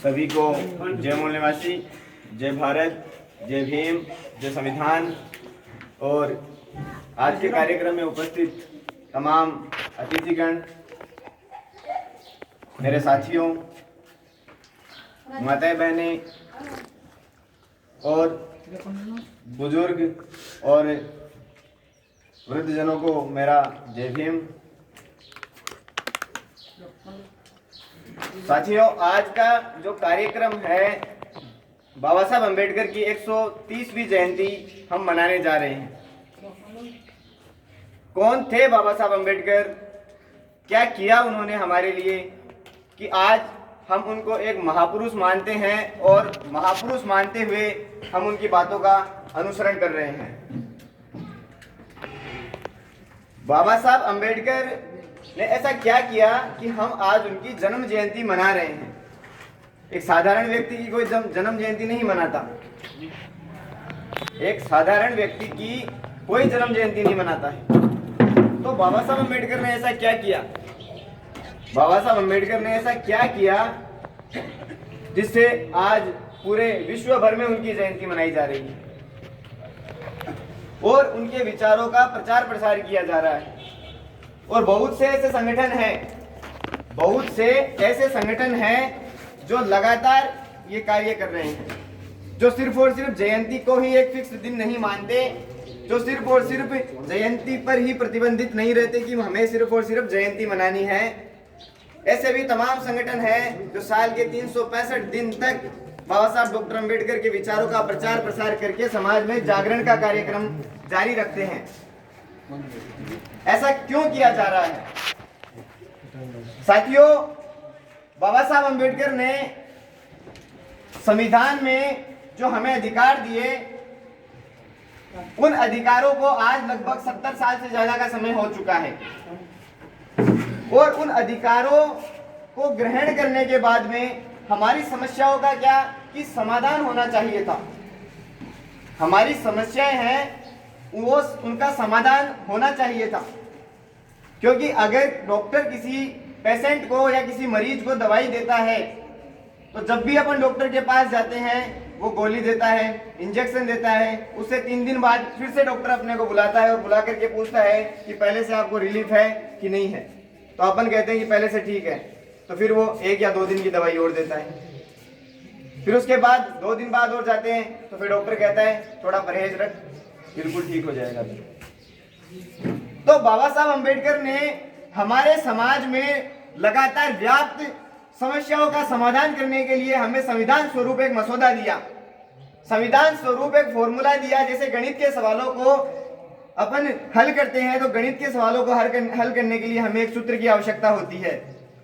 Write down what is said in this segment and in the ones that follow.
सभी को जय मूल निवासी, जय भारत, जय भीम, जय संविधान। और आज के कार्यक्रम में उपस्थित तमाम अतिथिगण, मेरे साथियों, माताएं बहनें और बुजुर्ग और वृद्धजनों को मेरा जय भीम। साथियों, आज का जो कार्यक्रम है, बाबा साहब अम्बेडकर की 130वीं जयंती हम मनाने जा रहे हैं। कौन थे बाबा साहब अम्बेडकर, क्या किया उन्होंने हमारे लिए कि आज हम उनको एक महापुरुष मानते हैं और महापुरुष मानते हुए हम उनकी बातों का अनुसरण कर रहे हैं। बाबा साहब अम्बेडकर ने ऐसा क्या किया कि हम आज उनकी जन्म जयंती मना रहे हैं। एक साधारण व्यक्ति की कोई जन्म जयंती नहीं मनाता, एक साधारण व्यक्ति की कोई जन्म जयंती नहीं मनाता है। तो बाबा साहब अम्बेडकर ने ऐसा क्या किया? बाबा साहब अम्बेडकर ने ऐसा क्या किया जिससे आज पूरे विश्व भर में उनकी जयंती मनाई जा रही है और उनके विचारों का प्रचार प्रसार किया जा रहा है। और बहुत से ऐसे संगठन हैं जो लगातार ये कार्य कर रहे हैं, जो सिर्फ और सिर्फ जयंती को ही एक फिक्स दिन नहीं मानते, जो सिर्फ और सिर्फ जयंती पर ही प्रतिबंधित नहीं रहते कि हमें सिर्फ और सिर्फ जयंती मनानी है। ऐसे भी तमाम संगठन हैं जो साल के 365 दिन तक बाबा साहब डॉक्टर अम्बेडकर के विचारों का प्रचार प्रसार करके समाज में जागरण का कार्यक्रम जारी रखते हैं। ऐसा क्यों किया जा रहा है? साथियों, बाबा साहब अम्बेडकर ने संविधान में जो हमें अधिकार दिए, उन अधिकारों को आज लगभग 70 साल से ज्यादा का समय हो चुका है और उन अधिकारों को ग्रहण करने के बाद में हमारी समस्याओं का क्या कि समाधान होना चाहिए था। हमारी समस्याएं हैं वो उनका समाधान होना चाहिए था, क्योंकि अगर डॉक्टर किसी पेशेंट को या किसी मरीज को दवाई देता है तो जब भी अपन डॉक्टर के पास जाते हैं वो गोली देता है, इंजेक्शन देता है, उससे 3 दिन बाद फिर से डॉक्टर अपने को बुलाता है और बुला करके पूछता है कि पहले से आपको रिलीफ है कि नहीं है। तो अपन कहते हैं कि पहले से ठीक है, तो फिर वो 1 या 2 दिन की दवाई और देता है। फिर उसके बाद 2 दिन बाद और जाते हैं तो फिर डॉक्टर कहता है थोड़ा परहेज रख, बिल्कुल ठीक हो जाएगा। तो बाबा साहब अम्बेडकर ने हमारे समाज में लगातार व्याप्त समस्याओं का समाधान करने के लिए हमें संविधान स्वरूप एक मसौदा दिया, संविधान स्वरूप एक फॉर्मूला दिया। जैसे गणित के सवालों को अपन हल करते हैं तो गणित के सवालों को हल करने के लिए हमें एक सूत्र की आवश्यकता होती है।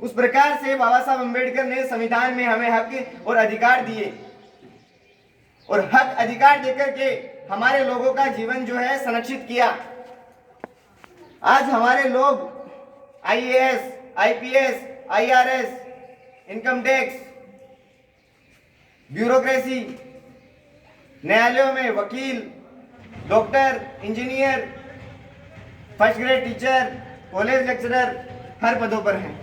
उस प्रकार से बाबा साहब अम्बेडकर ने संविधान में हमें हक और अधिकार दिए और हक अधिकार देकर के हमारे लोगों का जीवन जो है संरक्षित किया। आज हमारे लोग IAS, IPS, IRS, income tax, bureaucracy, न्यायालयों में वकील, doctor, engineer, first grade teacher, college lecturer हर पदों पर हैं।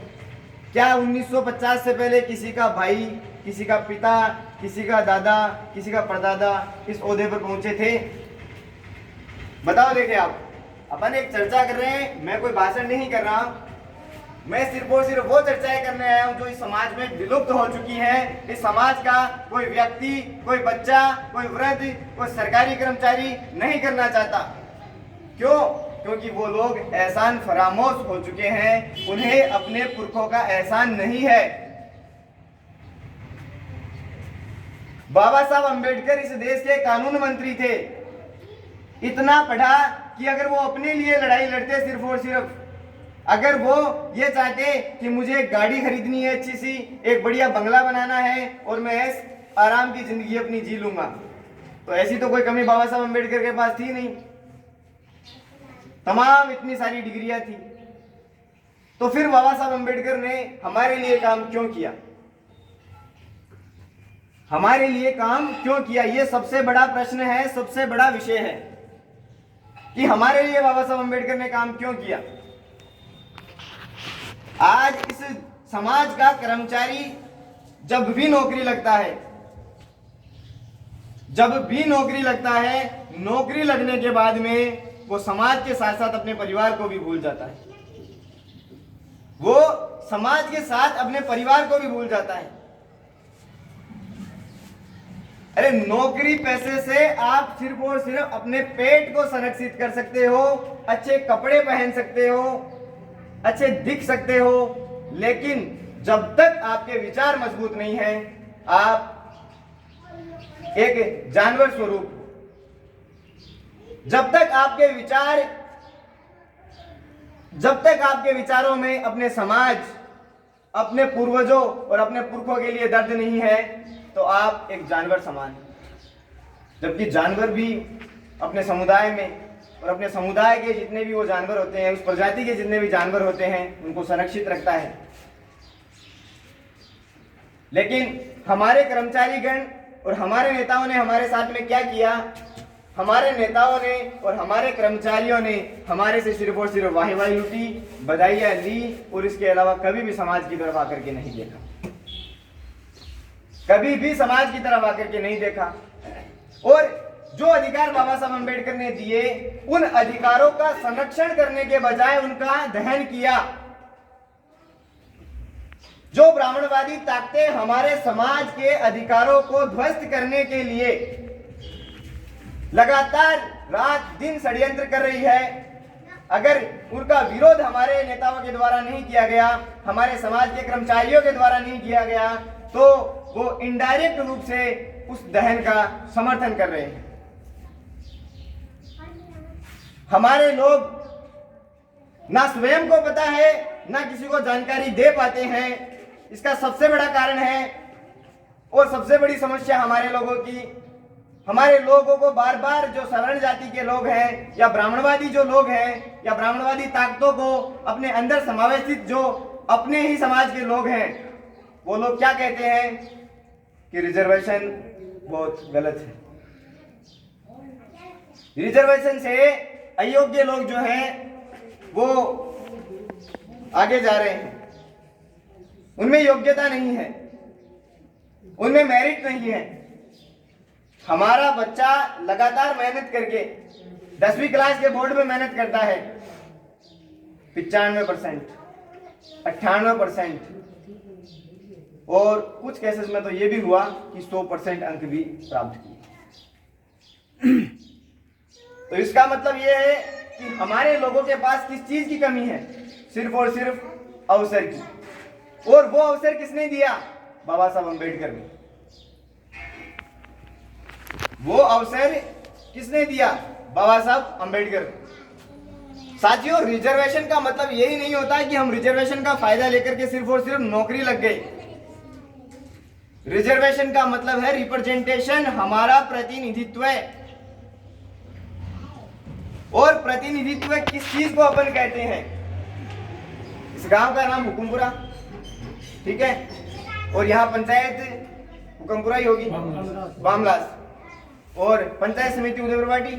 क्या 1950 से पहले किसी का भाई, किसी का पिता, किसी का दादा, किसी का परदादा इस ओहदे पर पहुंचे थे? बताओ। देखिए, आप अपन एक चर्चा कर रहे हैं, मैं कोई भाषण नहीं कर रहा हूं, मैं सिर्फ और सिर्फ वो चर्चाएं करने आया हूं जो इस समाज में विलुप्त हो चुकी है। इस समाज का कोई व्यक्ति, कोई बच्चा, कोई वृद्ध, कोई सरकारी कर्मचारी नहीं करना चाहता। क्यों? क्योंकि वो लोग एहसान फरामोश हो चुके हैं, उन्हें अपने पुरखों का एहसान नहीं है। बाबा साहब अम्बेडकर इस देश के कानून मंत्री थे। इतना पढ़ा कि अगर वो अपने लिए लड़ाई लड़ते सिर्फ और सिर्फ, अगर वो ये चाहते कि मुझे एक गाड़ी खरीदनी है अच्छी सी, एक बढ़िया बंगला बनाना है और मैं ऐश आराम की जिंदगी अपनी जी लूंगा, तो ऐसी तो कोई कमी बाबा साहब अम्बेडकर के पास थी नहीं। तमाम इतनी सारी डिग्रियां थी। तो फिर बाबा साहब अम्बेडकर ने हमारे लिए काम क्यों किया? हमारे लिए काम क्यों किया? ये सबसे बड़ा प्रश्न है, सबसे बड़ा विषय है कि हमारे लिए बाबा साहब अम्बेडकर ने काम क्यों किया। आज इस समाज का कर्मचारी जब भी नौकरी लगता है, नौकरी लगने के बाद में वो समाज के साथ साथ अपने परिवार को भी भूल जाता है। वो समाज के साथ अपने परिवार को भी भूल जाता है। अरे नौकरी पैसे से आप सिर्फ और सिर्फ अपने पेट को संरक्षित कर सकते हो, अच्छे कपड़े पहन सकते हो, अच्छे दिख सकते हो, लेकिन जब तक आपके विचार मजबूत नहीं है, आप एक जानवर स्वरूप, जब तक आपके विचारों में अपने समाज, अपने पूर्वजों और अपने पुरखों के लिए दर्द नहीं है, तो आप एक जानवर समान हैं। जबकि जानवर भी अपने समुदाय में और अपने समुदाय के जितने भी वो जानवर होते हैं, उस प्रजाति के जितने भी जानवर होते हैं, उनको संरक्षित रखता है। लेकिन हमारे कर्मचारीगण और हमारे नेताओं ने हमारे साथ में क्या किया? हमारे नेताओं ने और हमारे कर्मचारियों ने हमारे से सिर्फ और सिर्फ वाही लूटी, बधाइयां ली, और इसके अलावा कभी भी समाज की तरफ आकर के नहीं देखा, कभी भी समाज की तरफ आकर के नहीं देखा। और जो अधिकार बाबा साहब अम्बेडकर ने दिए, उन अधिकारों का संरक्षण करने के बजाय उनका दहन किया। जो ब्राह्मणवादी ताकतें हमारे समाज के अधिकारों को ध्वस्त करने के लिए लगातार रात दिन षड्यंत्र कर रही है, अगर उनका विरोध हमारे नेताओं के द्वारा नहीं किया गया, हमारे समाज के कर्मचारियों के द्वारा नहीं किया गया, तो वो इनडायरेक्ट रूप से उस दहन का समर्थन कर रहे हैं। हमारे लोग ना स्वयं को पता है, ना किसी को जानकारी दे पाते हैं। इसका सबसे बड़ा कारण है और सबसे बड़ी समस्या हमारे लोगों को बार बार जो सवर्ण जाति के लोग हैं, या ब्राह्मणवादी जो लोग हैं, या ब्राह्मणवादी ताकतों को अपने अंदर समावेशित जो अपने ही समाज के लोग हैं, वो लोग क्या कहते हैं कि रिजर्वेशन बहुत गलत है। रिजर्वेशन से अयोग्य लोग जो हैं वो आगे जा रहे हैं, उनमें योग्यता नहीं है, उनमें मेरिट नहीं है। हमारा बच्चा लगातार मेहनत करके 10वीं क्लास के बोर्ड में मेहनत करता है, 95%, 98%, और कुछ केसेस में तो ये भी हुआ कि 100% अंक भी प्राप्त किए। तो इसका मतलब ये है कि हमारे लोगों के पास किस चीज की कमी है? सिर्फ और सिर्फ अवसर की। और वो अवसर किसने दिया? बाबा साहब अम्बेडकर ने। वो अवसर किसने दिया? बाबा साहब अम्बेडकर। साथियों, रिजर्वेशन का मतलब यही नहीं होता कि हम रिजर्वेशन का फायदा लेकर के सिर्फ और सिर्फ नौकरी लग गई। रिजर्वेशन का मतलब है रिप्रेजेंटेशन, हमारा प्रतिनिधित्व। और प्रतिनिधित्व किस चीज को अपन कहते हैं? इस गांव का नाम हुकुमपुरा, ठीक है, और यहाँ पंचायत हुकुमपुरा ही होगी, बामलास, और पंचायत समिति उदयपुरवाटी,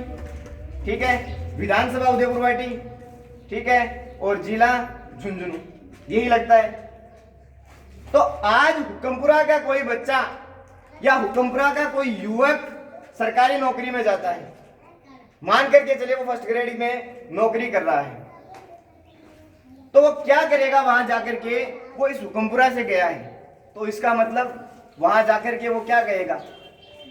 ठीक है, विधानसभा उदयपुरवाटी, ठीक है, और जिला झुंझुनू, यही लगता है। तो आज हुकुमपुरा का कोई बच्चा या हुकुमपुरा का कोई युवक सरकारी नौकरी में जाता है, मान करके चले वो फर्स्ट ग्रेड में नौकरी कर रहा है, तो वो क्या करेगा वहां जाकर के? वो इस हुकुमपुरा से गया है, तो इसका मतलब वहां जाकर के वो क्या कहेगा?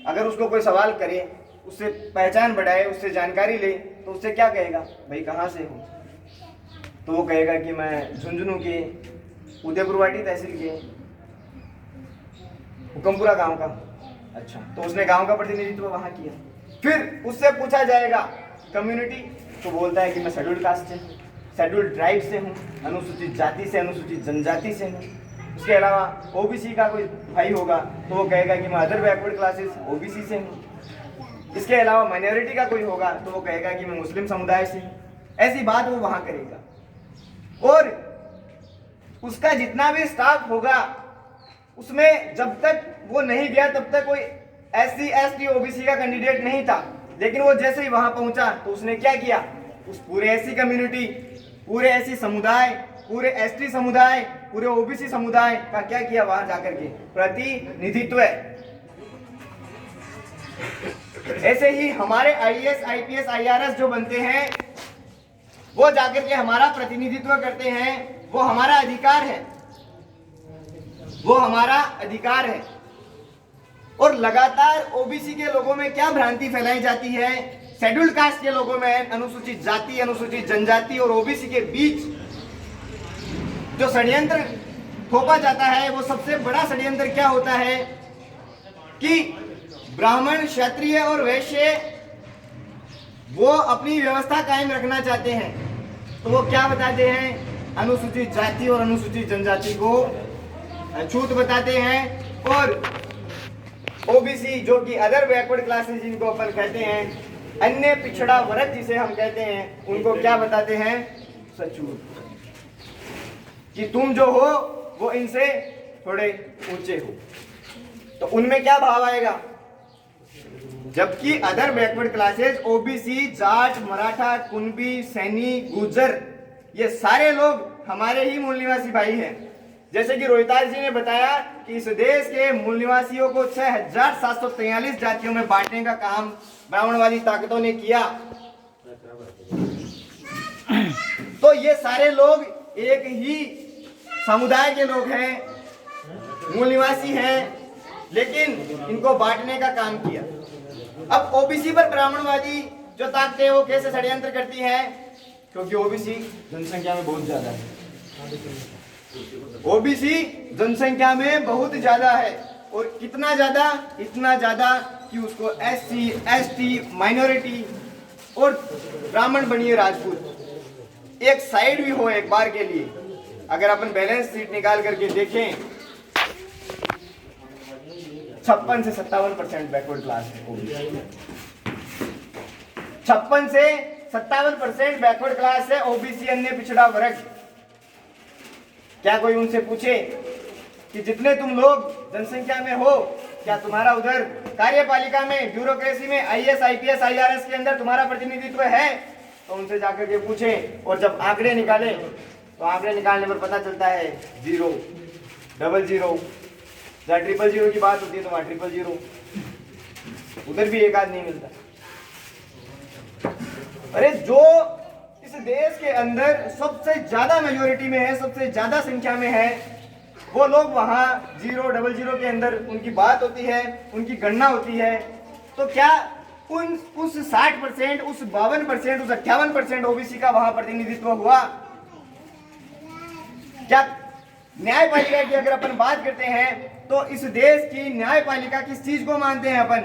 अगर उसको कोई सवाल करे, उससे पहचान बढ़ाए, उससे जानकारी ले, तो उससे क्या कहेगा? भाई कहाँ से हो? तो वो कहेगा कि मैं झुंझुनू के उदयपुरवाटी तहसील के हुकुमपुरा गांव का। अच्छा, तो उसने गांव का प्रतिनिधित्व वहां किया। फिर उससे पूछा जाएगा कम्युनिटी, तो बोलता है कि मैं शेड्यूल्ड कास्ट से, शेड्यूल्ड ट्राइब से हूँ, अनुसूचित जाति से, अनुसूचित जनजाति से हूँ। उसके अलावा ओबीसी का कोई भाई होगा तो वो कहेगा कि मैं अदर बैकवर्ड क्लासेस ओबीसी से हूँ। इसके अलावा माइनॉरिटी का कोई होगा तो वो कहेगा कि मैं मुस्लिम समुदाय से हूँ। ऐसी बात वो वहां करेगा। और उसका जितना भी स्टाफ होगा उसमें जब तक वो नहीं गया तब तक कोई SC ST OBC का कैंडिडेट नहीं था। लेकिन वो जैसे ही वहां पहुंचा तो उसने क्या किया? उस पूरे SC कम्युनिटी, पूरे SC समुदाय पूरे एसटी समुदाय, पूरे ओबीसी समुदाय का क्या किया वहां जाकर के प्रतिनिधित्व। ऐसे ही हमारे आईएएस, आईपीएस, आईआरएस जो बनते हैं वो जाकर के हमारा प्रतिनिधित्व करते हैं। वो हमारा अधिकार है, वो हमारा अधिकार है। और लगातार ओबीसी के लोगों में क्या भ्रांति फैलाई जाती है, शेड्यूल्ड कास्ट के लोगों में, अनुसूचित जाति, अनुसूचित जनजाति और ओबीसी के बीच जो षड्यंत्र थोपा जाता है, वो सबसे बड़ा षड्यंत्र क्या होता है कि ब्राह्मण, क्षत्रिय और वैश्य वो अपनी व्यवस्था कायम रखना चाहते हैं। तो वो क्या बताते हैं, अनुसूचित जाति और अनुसूचित जनजाति को छूत बताते हैं, और ओबीसी जो कि अदर बैकवर्ड क्लासेस जिनको अपन कहते हैं, अन्य पिछड़ा वर्ग जिसे हम कहते हैं, उनको क्या बताते हैं, सचूत, कि तुम जो हो वो इनसे थोड़े ऊंचे हो। तो उनमें क्या भाव आएगा, जबकि other backward classes OBC, Jat, Maratha, Kunbi, Saini, Gurjar, ये सारे लोग हमारे ही मूल निवासी भाई हैं। जैसे कि रोहिताज जी ने बताया कि इस देश के मूल निवासियों को 6743 जातियों में बांटने का काम ब्राह्मणवादी ताकतों ने किया। तो ये सारे लोग एक ही समुदाय के लोग हैं, मूल निवासी हैं, लेकिन इनको बांटने का काम किया। अब ओबीसी पर ब्राह्मणवादी जो ताकतें वो कैसे षड्यंत्र करती हैं, क्योंकि ओबीसी जनसंख्या में बहुत ज्यादा है, ओबीसी जनसंख्या में बहुत ज्यादा है। और कितना ज्यादा, इतना ज्यादा कि उसको एससी, एसटी, माइनॉरिटी और ब्राह्मण बनिए राजपूत एक साइड भी हो एक बार के लिए। अगर अपन बैलेंस शीट निकाल करके देखें, 56 से 57% बैकवर्ड क्लास है, 56 से 57% बैकवर्ड क्लास है ओबीसी, अन्य पिछड़ा वर्ग। क्या कोई उनसे पूछे कि जितने तुम लोग जनसंख्या में हो, क्या तुम्हारा उधर कार्यपालिका में, ब्यूरोक्रेसी में, आईएएस, आईपीएस, आईआरएस के अंदर तुम्हारा प्रतिनिधित्व है? तो उनसे जाकर के पूछें, और जब आंकड़े निकाले तो आंकड़े निकालने पर पता चलता है 0, 00, जहाँ 000 की बात होती है तो वहाँ 000, उधर भी एक आदमी नहीं मिलता। अरे जो इस देश के अंदर सबसे ज्यादा मेजोरिटी में है, सबसे ज्यादा संख्या में है, वो लोग वहां 0, 00 के अंदर उनकी बात होती है, उनकी गणना होती है। तो क्या उस 60%, उस 52%, उस 58% ओबीसी का वहां प्रतिनिधित्व हुआ? क्या न्यायपालिका की अगर अपन बात करते हैं तो इस देश की न्यायपालिका किस चीज को मानते हैं अपन?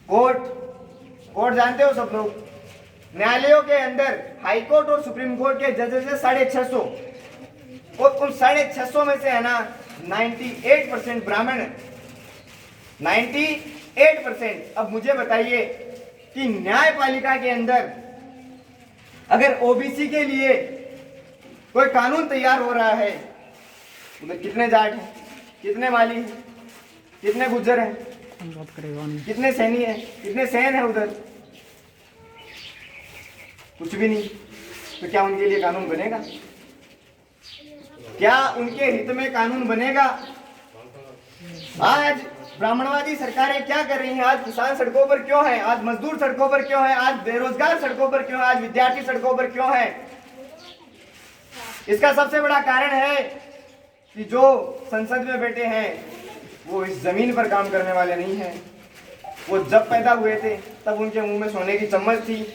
कोर्ट जानते हो सब लोग। न्यायालयों के अंदर हाई कोर्ट और सुप्रीम कोर्ट के जजेस है 650, और उन 650 में से है ना 98% ब्राह्मण है, 98%। अब मुझे बताइए कि न्यायपालिका के अंदर अगर ओबीसी के लिए कोई कानून तैयार हो रहा है, उधर कितने जाट हैं, कितने माली हैं, कितने गुज्जर हैं, कितने सैनी हैं, कितने सैन हैं उधर? कुछ भी नहीं। तो क्या उनके लिए कानून बनेगा? क्या उनके हित में कानून बनेगा? आज ब्राह्मणवादी सरकारें क्या कर रही हैं? आज किसान सड़कों पर क्यों हैं? आज मजदूर सड़कों पर क्यों हैं? आज बेरोजगार सड़कों पर क्यों हैं? आज विद्यार्थी सड़कों पर क्यों हैं? इसका सबसे बड़ा कारण है कि जो संसद में बैठे हैं वो इस जमीन पर काम करने वाले नहीं हैं। वो जब पैदा हुए थे तब उनके मुंह में सोने की चम्मच थी,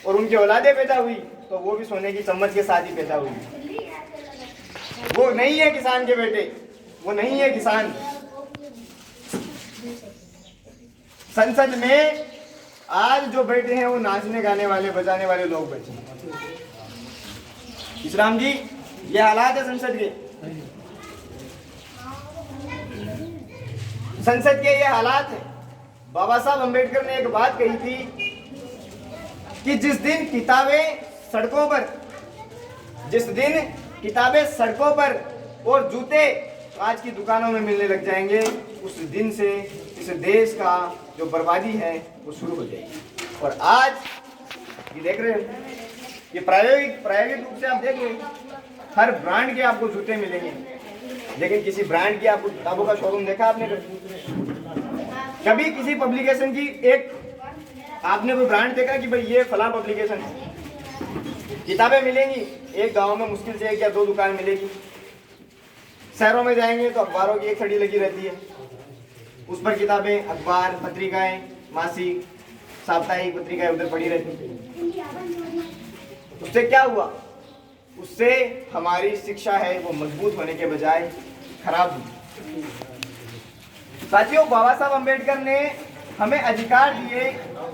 और उनकी औलादे पैदा हुई तो वो भी सोने की चम्मच के साथ ही पैदा हुई। वो नहीं है किसान के बेटे, वो नहीं है किसान। संसद में आज जो बैठे हैं वो नाचने गाने वाले, बजाने वाले लोग बैठे हैं। इस्लाम जी, ये हालात है संसद के। संसद के ये हालात है। बाबा साहब अंबेडकर ने एक बात कही थी कि जिस दिन किताबें सड़कों पर और जूते आज की दुकानों में मिलने लग जाएंगे, उस दिन से इस देश का जो बर्बादी है वो शुरू हो जाएगी। और आज ये देख रहे हैं ये प्रायोगिक रूप से आप देखिए, हर ब्रांड के आपको जूते मिलेंगे, लेकिन किसी ब्रांड की आपको किताबों का शोरूम देखा आपने कभी? किसी पब्लिकेशन की एक आपने कोई ब्रांड देखा कि भाई ये फलां पब्लिकेशन है? किताबें मिलेंगी एक गांव में मुश्किल से 1 या 2 दुकान मिलेगी। शहरों में जाएंगे तो अखबारों की एक छड़ी लगी रहती है, उस पर किताबें, अखबार, पत्रिकाएं, मासिक, साप्ताहिक पत्रिकाएं उधर पड़ी रहती हैं। उससे क्या हुआ? उससे हमारी शिक्षा है वो मजबूत होने के बजाय खराब हुई। साथियों, बाबा साहब अम्बेडकर ने हमें अधिकार दिए,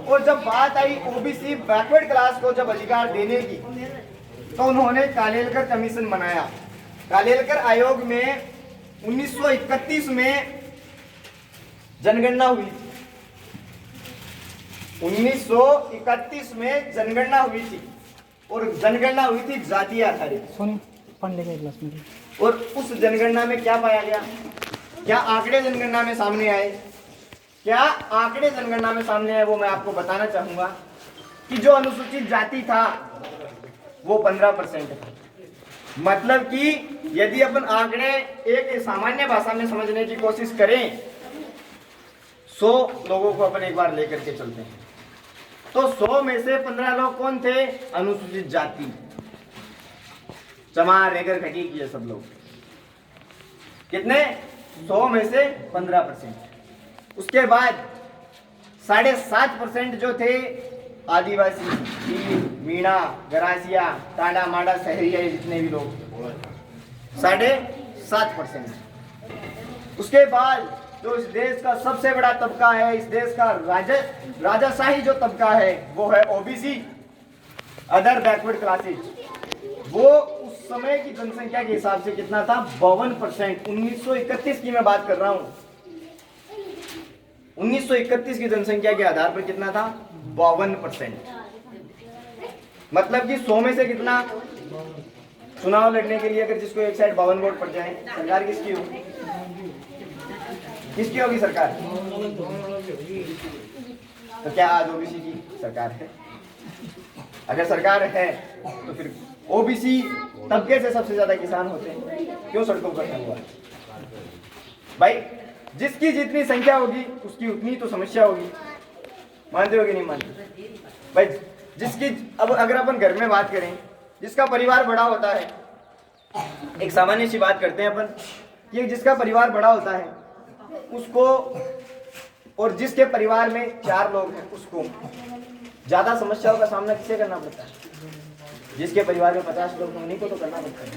और जब बात आई ओबीसी बैकवर्ड क्लास को जब अधिकार देने की, तो उन्होंने कालेलकर कमीशन बनाया। कालेलकर आयोग में 1931 में जनगणना हुई थी। 1931 में जनगणना हुई थी, और जनगणना हुई थी जातीय आधारित। और उस जनगणना में क्या पाया गया? क्या आंकड़े जनगणना में सामने आए? क्या आंकड़े जनगणना में सामने आए वो मैं आपको बताना चाहूंगा कि जो अनुसूचित जाति था वो 15% था। मतलब कि यदि अपन आंकड़े एक सामान्य भाषा में समझने की कोशिश करें, 100 लोगों को अपन एक बार लेकर के चलते हैं, तो 100 में से 15 लोग कौन थे? अनुसूचित जाति, चमार, रेगर, खटीक, ये सब लोग। कितने? 100 में से 15%। उसके बाद 7.5% जो थे आदिवासी, मीणा, गरासिया, टांडा माडा, सहरिया, जितने भी लोग, 7.5%। उसके बाद जो इस देश का सबसे बड़ा तबका है, इस देश का राजाशाही जो तबका है, वो है ओबीसी, अदर बैकवर्ड क्लासेज। वो उस समय की जनसंख्या के हिसाब से कितना था? 52%। 1931 की मैं बात कर रहा हूं। 1931 की जनसंख्या के आधार पर कितना था? 52%। मतलब कि 100 में से कितना? चुनाव लड़ने के लिए अगर जिसको एक साइड 52 वोट पड़ जाए, सरकार किसकी होगी? किसकी होगी सरकार? तो क्या आज ओबीसी की सरकार है? अगर सरकार है तो फिर ओबीसी तबके से सबसे ज्यादा किसान होते हैं, क्यों सड़कों पर हुआ? भाई, जिसकी जितनी संख्या होगी उसकी उतनी तो समस्या होगी। मानते हो कि नहीं मानते? भाई, जिसकी, अब अगर अपन घर में बात करें, जिसका परिवार बड़ा होता है, एक सामान्य सी बात करते हैं अपन, कि जिसका परिवार बड़ा होता है उसको, और जिसके परिवार में 4 लोग हैं उसको ज्यादा समस्याओं का सामना किसे करना पड़ता है? जिसके परिवार में 50 लोग हैं उन्हीं को तो करना पड़ता है।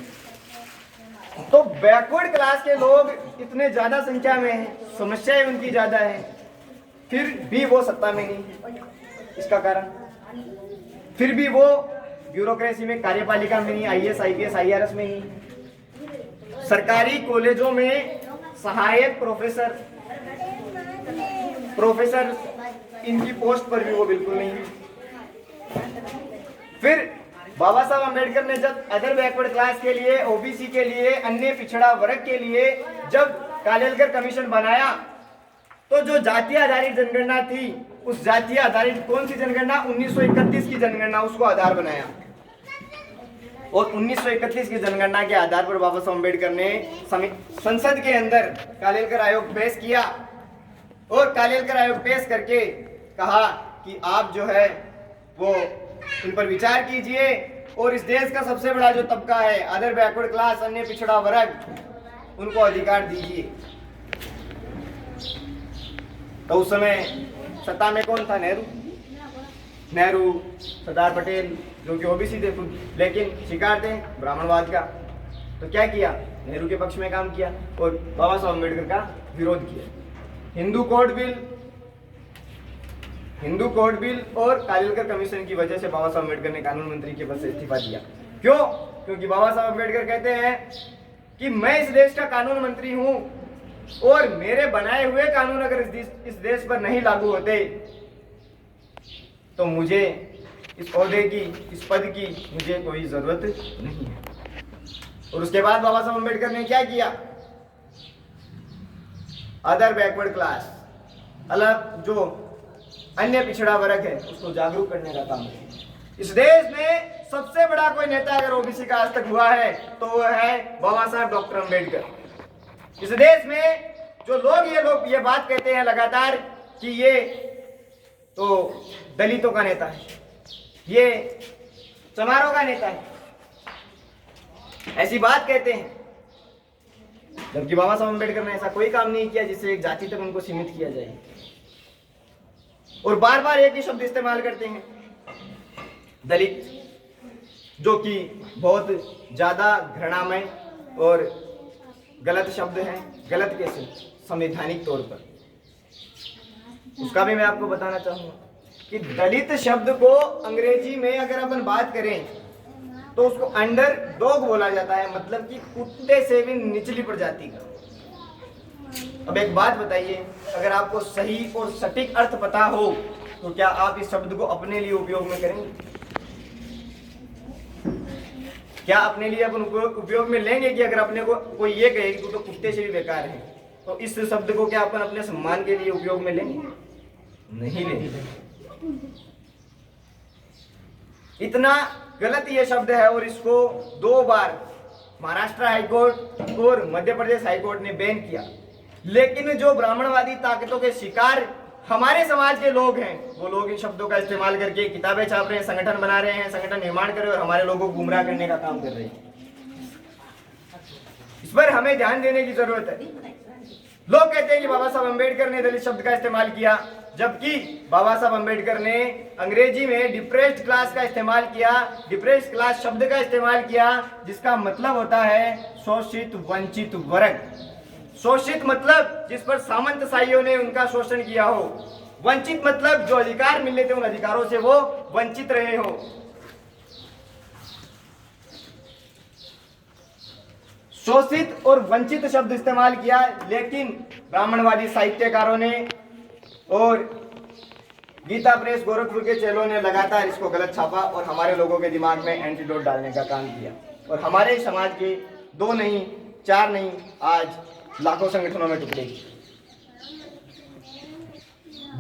तो बैकवर्ड क्लास के लोग इतने ज्यादा संख्या में हैं, समस्याएं उनकी ज्यादा हैं, फिर भी वो सत्ता में नहीं। इसका कारण, फिर भी वो ब्यूरोक्रेसी में, कार्यपालिका में नहीं, आईएएस, आईपीएस, आईआरएस में नहीं, सरकारी कॉलेजों में सहायक प्रोफेसर इनकी पोस्ट पर भी वो बिल्कुल नहीं। फिर बाबा साहब अम्बेडकर ने जब अदर बैकवर्ड क्लास के लिए, ओबीसी के लिए, अन्य पिछड़ा वर्ग के लिए जब कालेलकर कमीशन बनाया, तो जो जातीय आधारित जनगणना थी, उस जातीय आधारित कौन सी जनगणना? 1931 की जनगणना, उसको आधार बनाया। और 1931 की जनगणना के आधार पर बाबा साहब अम्बेडकर ने संसद के अंदर कालेलकर आयोग पेश किया, और कालेलकर आयोग पेश करके कहा कि आप जो है वो इन पर विचार कीजिए, और इस देश का सबसे बड़ा जो तबका है, अदर बैकवर्ड क्लास, अन्य पिछड़ा वर्ग, उनको अधिकार दीजिए। तो उस समय सत्ता में कौन था? नेहरू, सरदार पटेल, जो कि ओबीसी थे, लेकिन शिकार थे ब्राह्मणवाद का। तो क्या किया? नेहरू के पक्ष में काम किया और बाबा साहब अम्बेडकर का विरोध किया। हिंदू कोड बिल और कालेलकर कमीशन की वजह से बाबा साहब अम्बेडकर ने कानून मंत्री के पद से इस्तीफा दिया। क्यों? क्योंकि बाबा साहब अम्बेडकर कहते हैं कि मैं इस देश का कानून मंत्री हूं, और मेरे बनाए हुए कानून अगर इस देश पर नहीं लागू होते तो मुझे इस ओहदे की, इस पद की मुझे कोई जरूरत नहीं है। और उसके बाद बाबा साहब अम्बेडकर ने क्या किया? अदर बैकवर्ड क्लास, अलग जो अन्य पिछड़ा वर्ग है, उसको जागरूक करने का काम किया। इस देश में सबसे बड़ा कोई नेता अगर ओबीसी का आज तक हुआ है तो वो है बाबा साहब डॉक्टर अंबेडकर। इस देश में जो लोग ये बात कहते हैं लगातार कि ये तो दलितों का नेता है, ये चमारों का नेता है, ऐसी बात कहते हैं, जबकि बाबा साहब अंबेडकर ने ऐसा कोई काम नहीं किया जिससे एक जाति तक उनको सीमित किया जाए। और बार बार एक ही शब्द इस्तेमाल करते हैं, दलित, जो कि बहुत ज्यादा घृणामय और गलत शब्द है। गलत कैसे? संवैधानिक तौर पर। उसका भी मैं आपको बताना चाहूंगा कि दलित शब्द को अंग्रेजी में अगर अपन बात करें तो उसको अंडर डॉग बोला जाता है, मतलब कि कुत्ते से भी निचली प्रजाति का। अब एक बात बताइए, अगर आपको सही और सटीक अर्थ पता हो तो क्या आप इस शब्द को अपने लिए उपयोग में करेंगे? क्या अपने लिए अपन उपयोग में लेंगे कि अगर अपने को कोई ये कहे कि तू तो कुत्ते से भी बेकार है, तो इस शब्द को क्या अपन अपने सम्मान के लिए उपयोग में लेंगे? नहीं लेंगे। इतना गलत ये शब्द है और इसको 2 बार महाराष्ट्र हाईकोर्ट और मध्य प्रदेश हाईकोर्ट ने बैन किया। लेकिन जो ब्राह्मणवादी ताकतों के शिकार हमारे समाज के लोग हैं, वो लोग इन शब्दों का इस्तेमाल करके किताबें छाप रहे हैं, संगठन बना रहे हैं, संगठन निर्माण कर रहे हैं और हमारे लोगों को गुमराह करने का काम कर रहे हैं। इस पर हमें ध्यान देने की जरूरत है। लोग कहते हैं कि बाबा साहब अंबेडकर ने दलित शब्द का इस्तेमाल किया, जबकि बाबा साहब अंबेडकर ने अंग्रेजी में डिप्रेस्ड क्लास का इस्तेमाल किया, डिप्रेस्ड क्लास शब्द का इस्तेमाल किया, जिसका मतलब होता है शोषित वंचित वर्ग। शोषित मतलब जिस पर सामंतशाहियों ने उनका शोषण किया हो, वंचित मतलब जो अधिकार मिलने थे उन अधिकारों से वो वंचित रहे हो। शोषित और वंचित शब्द इस्तेमाल किया, लेकिन ब्राह्मणवादी साहित्यकारों ने और गीता प्रेस गोरखपुर के चेलों ने लगातार इसको गलत छापा और हमारे लोगों के दिमाग में एंटीडोट डालने का काम किया। और हमारे समाज के 2 नहीं 4 नहीं आज लाखों संगठनों में टुकड़े।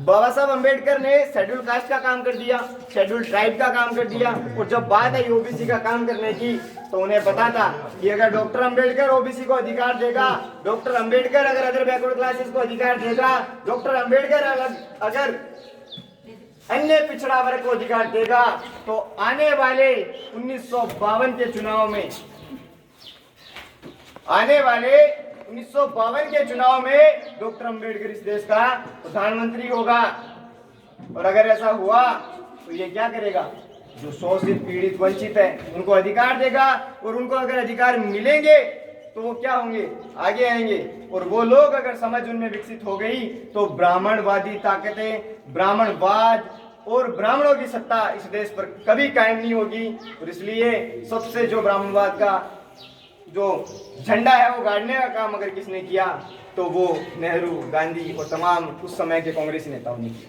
बाबा साहब अंबेडकर ने शेड्यूल कास्ट का काम कर दिया, शेड्यूल ट्राइब का काम कर दिया, और जब बात आई ओबीसी का काम करने की तो उन्हें पता था कि अगर डॉक्टर अंबेडकर ओबीसी को अधिकार देगा, डॉक्टर अंबेडकर अगर अदर बैकवर्ड क्लासेस को अधिकार देगा, डॉक्टर अंबेडकर अगर अन्य पिछड़ा वर्ग को अधिकार देगा, तो आने वाले 1952 के चुनाव में डॉक्टर अंबेडकर इस देश का प्रधानमंत्री होगा। और अगर ऐसा हुआ तो ये क्या करेगा? जो शोषित पीड़ित वंचित है उनको अधिकार देगा, और उनको अगर अधिकार मिलेंगे तो वो क्या होंगे? आगे आएंगे। और वो लोग अगर समझ उनमें विकसित हो गई तो ब्राह्मणवादी ताकतें, ब्राह्मणवाद और ब्राह्मणों की सत्ता इस देश पर कभी कायम नहीं होगी। और इसलिए सबसे जो ब्राह्मणवाद का जो झंडा है वो गाड़ने का काम अगर किसने किया तो वो नेहरू, गांधी और तमाम उस समय के कांग्रेसी नेताओं ने किया।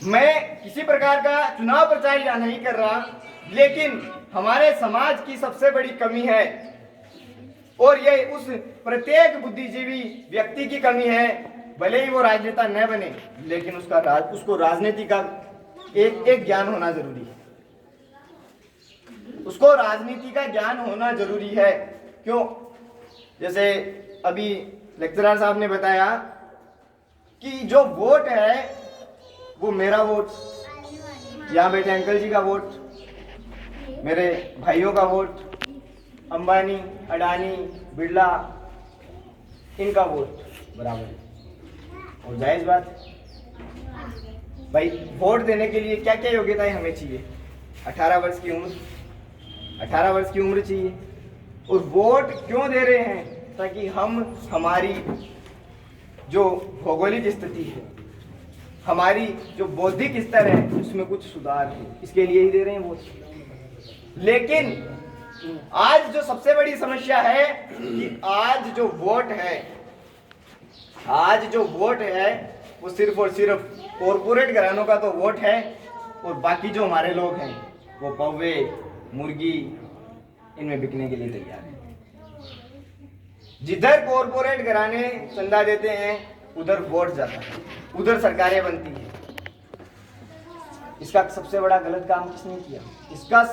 मैं किसी प्रकार का चुनाव प्रचार नहीं कर रहा, लेकिन हमारे समाज की सबसे बड़ी कमी है, और ये उस प्रत्येक बुद्धिजीवी व्यक्ति की कमी है, भले ही वो राजनेता न बने, लेकिन उसको राजनीति का एक ज्ञान होना जरूरी है। उसको राजनीति का ज्ञान होना जरूरी है। क्यों? जैसे अभी लेक्चरर साहब ने बताया कि जो वोट है वो मेरा वोट, यहाँ बैठे अंकल जी का वोट, मेरे भाइयों का वोट, अंबानी, अडानी, बिरला, इनका वोट बराबर है। और जायज बात भाई, वोट देने के लिए क्या क्या योग्यताएं हमें चाहिए? 18 वर्ष की उम्र, 18 वर्ष की उम्र चाहिए। और वोट क्यों दे रहे हैं? ताकि हम हमारी जो भौगोलिक स्थिति है, हमारी जो बौद्धिक स्तर है, उसमें कुछ सुधार हो, इसके लिए ही दे रहे हैं वोट। लेकिन आज जो सबसे बड़ी समस्या है कि आज जो वोट है वो सिर्फ और सिर्फ कॉर्पोरेट घरानों का तो वोट है, और बाकी जो हमारे लोग हैं वो पौवे, मुर्गी, इनमें बिकने के लिए तैयार है। जिधर कॉर्पोरेट घराने चंदा देते हैं उधर वोट जाता है, उधर सरकारें बनती है। इसका सबसे बड़ा गलत काम किसने किया? इसका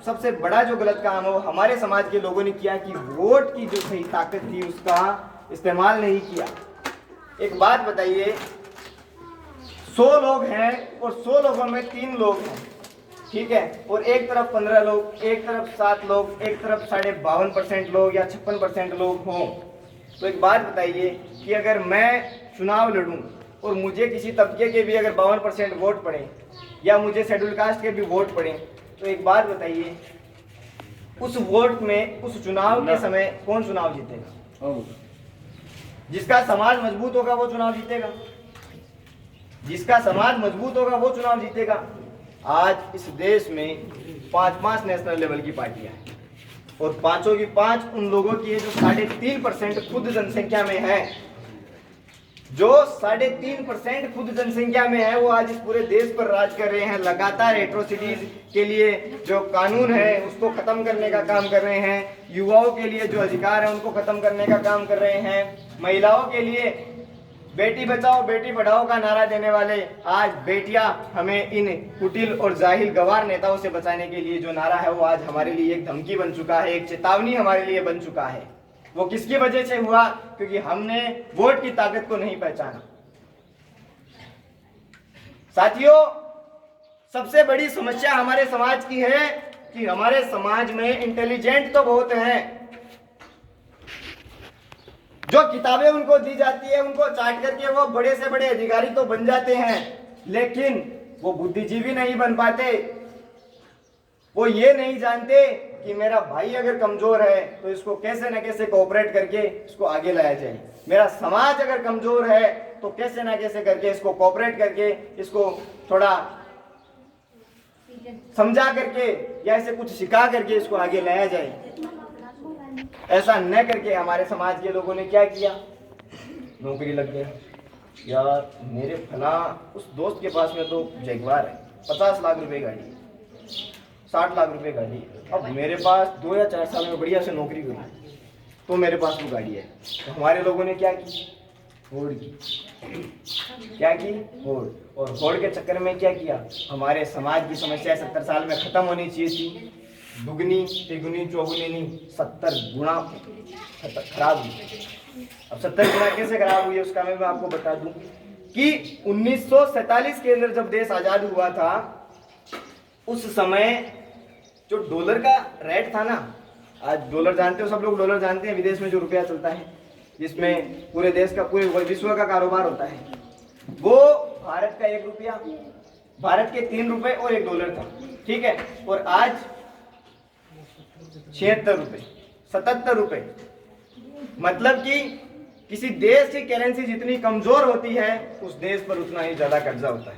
सबसे बड़ा जो गलत काम है वो हमारे समाज के लोगों ने किया कि वोट की जो सही ताकत थी उसका इस्तेमाल नहीं किया। एक बात बताइए, 100 लोग हैं और 100 लोगों में 3 लोग हैं, ठीक है, और एक तरफ 15 लोग, एक तरफ 7 लोग, एक तरफ 52% लोग या 56% लोग हों, तो एक बात बताइए कि अगर मैं चुनाव लड़ूं और मुझे किसी तबके के भी अगर 52% वोट पड़े या मुझे शेड्यूल कास्ट के भी वोट पड़े, तो एक बात बताइए उस वोट में उस चुनाव के समय कौन चुनाव जीतेगा? जिसका समाज मजबूत होगा वो चुनाव जीतेगा, जिसका समाज मजबूत होगा वो चुनाव जीतेगा। आज इस देश में 5 नेशनल लेवल की पार्टियां हैं और 5 की 5 उन लोगों की है जो 3.5% खुद जनसंख्या में है, जो 3.5% खुद जनसंख्या में है, वो आज इस पूरे देश पर राज कर रहे हैं। लगातार एट्रोसिटीज के लिए जो कानून है उसको खत्म करने का काम कर रहे हैं, युवाओं के लिए जो अधिकार है उनको खत्म करने का काम कर रहे हैं, महिलाओं के लिए बेटी बचाओ बेटी पढ़ाओ का नारा देने वाले आज बेटियां हमें इन कुटिल और जाहिल गवार नेताओं से बचाने के लिए जो नारा है वो आज हमारे लिए एक धमकी बन चुका है, एक चेतावनी हमारे लिए बन चुका है। वो किसकी वजह से हुआ? क्योंकि हमने वोट की ताकत को नहीं पहचाना। साथियों, सबसे बड़ी समस्या हमारे समाज की है कि हमारे समाज में इंटेलिजेंट तो बहुत हैं, जो किताबें उनको दी जाती है उनको चाट करके वो बड़े से बड़े अधिकारी तो बन जाते हैं, लेकिन वो बुद्धिजीवी नहीं बन पाते। वो ये नहीं जानते कि मेरा भाई अगर कमजोर है तो इसको कैसे न कैसे कोऑपरेट करके इसको आगे लाया जाए, मेरा समाज अगर कमजोर है तो कैसे न कैसे करके इसको कोऑपरेट करके इसको थोड़ा समझा करके या इसे कुछ सिखा करके इसको आगे लाया जाए। ऐसा न करके हमारे समाज के लोगों ने क्या किया? नौकरी लग गया। यार मेरे फला उस दोस्त के पास में तो जगवार है, 50 लाख रुपए गाड़ी, 60 लाख रुपए गाड़ी, अब मेरे पास 2 या 4 साल में बढ़िया से नौकरी हुई तो मेरे पास वो गाड़ी है। तो हमारे लोगों ने क्या की? होड़ की। क्या की? होड़। और होड़ के चक्कर में क्या किया? हमारे समाज की समस्या 70 साल में खत्म होनी चाहिए थी, दुगनी तिगुनी चौगुनी नहीं 70 गुना खराब हुई। अब 70 गुना कैसे खराब हुई है उसका मैं आपको बता दूं कि 1947 के अंदर जब देश आजाद हुआ था उस समय जो डॉलर का रेट था ना, आज डॉलर जानते हो सब लोग, डॉलर जानते हैं, विदेश में जो रुपया चलता है जिसमें पूरे देश का पूरे विश्व का कारोबार होता है, वो भारत का 1 रुपया, भारत के 3 रुपए और 1 डॉलर था, ठीक है। और आज 76 रुपए, 77 रुपए, मतलब कि किसी देश की करेंसी जितनी कमजोर होती है उस देश पर उतना ही ज्यादा कर्जा होता है।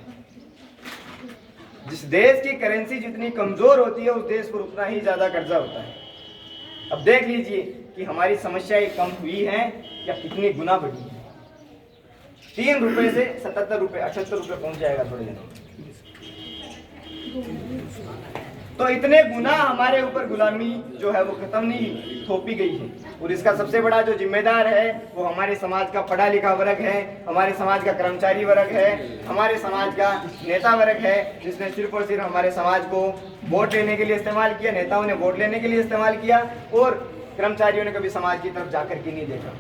जिस देश की करेंसी जितनी कमजोर होती है उस देश पर उतना ही ज्यादा कर्जा होता है। अब देख लीजिए कि हमारी समस्या कम हुई है या कितनी गुना बढ़ी है। 3 रुपए से 77 रुपए 78 रुपए पहुंच जाएगा थोड़े दिनों में। तो इतने गुना हमारे ऊपर गुलामी जो है वो खत्म नहीं थोपी गई है, और इसका सबसे बड़ा जो जिम्मेदार है वो हमारे समाज का पढ़ा लिखा वर्ग है, हमारे समाज का कर्मचारी वर्ग है, हमारे समाज का नेता वर्ग है, जिसने सिर्फ और सिर्फ हमारे समाज को वोट लेने के लिए इस्तेमाल किया, नेताओं ने वोट लेने के लिए इस्तेमाल किया और कर्मचारियों ने कभी समाज की तरफ जाकर के नहीं देखा।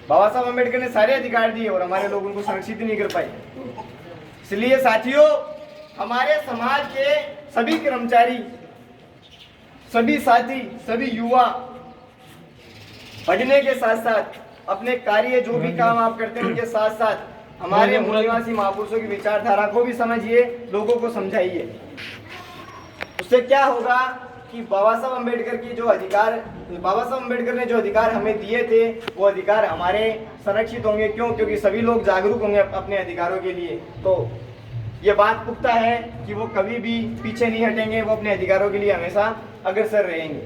बाबा साहब अम्बेडकर ने सारे अधिकार दिए और हमारे लोग उनको संरक्षित नहीं कर पाए। इसलिए साथियों, हमारे समाज के सभी कर्मचारी, सभी साथी, सभी युवा पढ़ने के साथ साथ अपने कार्य जो भी काम आप करते हैं उनके साथ साथ हमारे मूल निवासी महापुरुषों की विचारधारा को भी समझिए, लोगों को समझाइए। उससे क्या होगा कि बाबा साहब अम्बेडकर ने जो अधिकार हमें दिए थे वो अधिकार हमारे संरक्षित होंगे। क्यों? क्योंकि सभी लोग जागरूक होंगे अपने अधिकारों के लिए। तो ये बात पुख्ता है कि वो कभी भी पीछे नहीं हटेंगे, वो अपने अधिकारों के लिए हमेशा अग्रसर रहेंगे।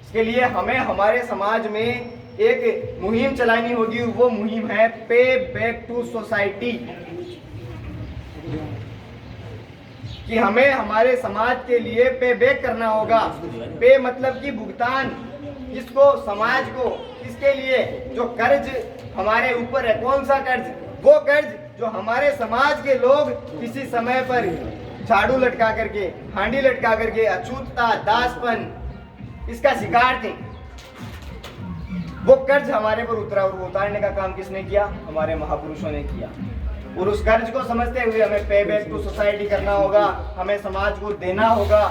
इसके लिए हमें हमारे समाज में एक मुहिम चलानी होगी, वो मुहिम है पे बैक टू सोसाइटी, कि हमें हमारे समाज के लिए पे बैक करना होगा। पे मतलब कि भुगतान, किसको? समाज को। किसके लिए? जो कर्ज हमारे ऊपर है। कौन सा कर्ज? वो कर्ज जो हमारे समाज के लोग किसी समय पर झाड़ू लटका करके, हांडी लटका करके अछूतता, दासपन इसका शिकार थे। वो कर्ज हमारे पर उतरा और वो उतारने का काम किसने किया? हमारे महापुरुषों ने किया। और उस कर्ज को समझते हुए हमें पे बैक टू सोसाइटी करना होगा, हमें समाज को देना होगा।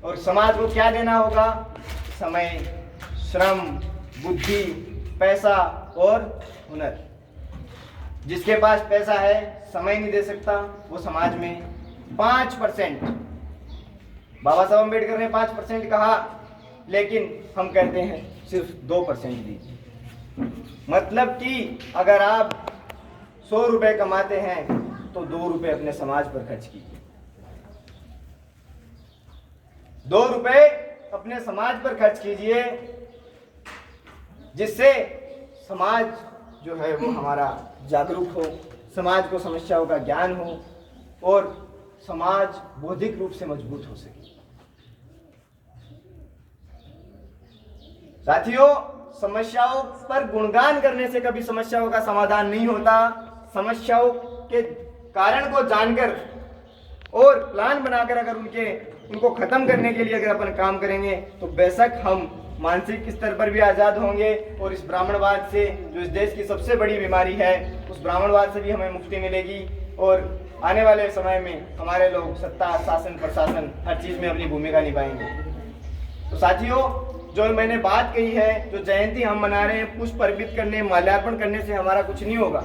और समाज को क्या देना होगा? समय, श्रम, बुद्धि, पैसा और हुनर। जिसके पास पैसा है, समय नहीं दे सकता, वो समाज में 5%, बाबा साहब अम्बेडकर ने 5% कहा, लेकिन हम कहते हैं सिर्फ 2% दीजिए। मतलब कि अगर आप 100 रुपए कमाते हैं तो 2 रुपए अपने समाज पर खर्च कीजिए। 2 रुपए अपने समाज पर खर्च कीजिए, जिससे समाज जो है वो हमारा जागरूक हो, समाज को समस्याओं का ज्ञान हो और समाज बौद्धिक रूप से मजबूत हो सके। साथियों, समस्याओं पर गुणगान करने से कभी समस्याओं का समाधान नहीं होता। समस्याओं के कारण को जानकर और प्लान बनाकर अगर उनको खत्म करने के लिए अगर अपन काम करेंगे तो बेशक हम मानसिक स्तर पर भी आज़ाद होंगे और इस ब्राह्मणवाद से, जो इस देश की सबसे बड़ी बीमारी है, उस ब्राह्मणवाद से भी हमें मुक्ति मिलेगी। और आने वाले समय में हमारे लोग सत्ता, शासन, प्रशासन हर चीज़ में अपनी भूमिका निभाएंगे। तो साथियों, जो मैंने बात कही है, जो जयंती हम मना रहे हैं, पुष्प अर्पित करने, माल्यार्पण करने से हमारा कुछ नहीं होगा।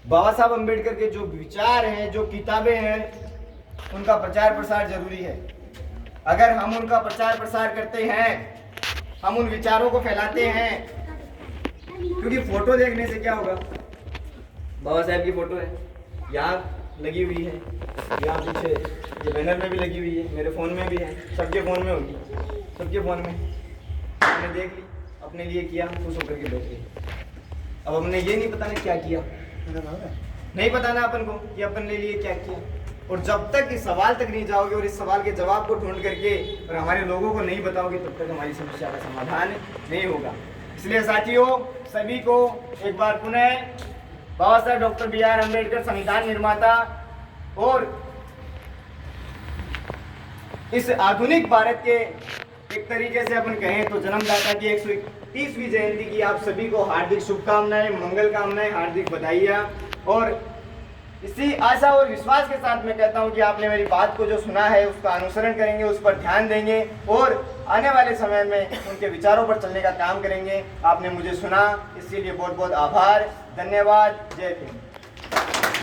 बाबा साहब अम्बेडकर के जो विचार हैं, जो किताबें हैं, उनका प्रचार प्रसार जरूरी है। अगर हम उनका प्रचार प्रसार करते हैं, हम उन विचारों को फैलाते हैं, क्योंकि फोटो देखने से क्या होगा? बाबा साहब की फोटो है, यहाँ लगी हुई है, यहाँ पीछे ये बैनर में भी लगी हुई है, मेरे फ़ोन में भी है, सबके फ़ोन में होगी, सबके फ़ोन में। हमने देख ली, अपने लिए किया, खुश होकर के बैठ गए। अब हमने ये नहीं पता ना क्या किया, नहीं पता ना अपन को कि अपन ने लिए क्या किया। और जब तक इस सवाल तक नहीं जाओगे और इस सवाल के जवाब को ढूंढ करके और हमारे लोगों को नहीं बताओगे, तब तक हमारी समस्या का समाधान नहीं होगा। इसलिए साथियों, सभी को एक बार पुनः बाबा साहब डॉक्टर B.R. अम्बेडकर, संविधान निर्माता और इस आधुनिक भारत के एक तरीके से अपन कहें तो जन्मदाता की 131वीं जयंती की आप सभी को हार्दिक शुभकामनाएं, मंगल कामनाएं, हार्दिक बधाइयाँ। और इसी आशा और विश्वास के साथ मैं कहता हूं कि आपने मेरी बात को जो सुना है उसका अनुसरण करेंगे, उस पर ध्यान देंगे और आने वाले समय में उनके विचारों पर चलने का काम करेंगे। आपने मुझे सुना, इसके लिए बहुत बहुत आभार, धन्यवाद। जय हिंद।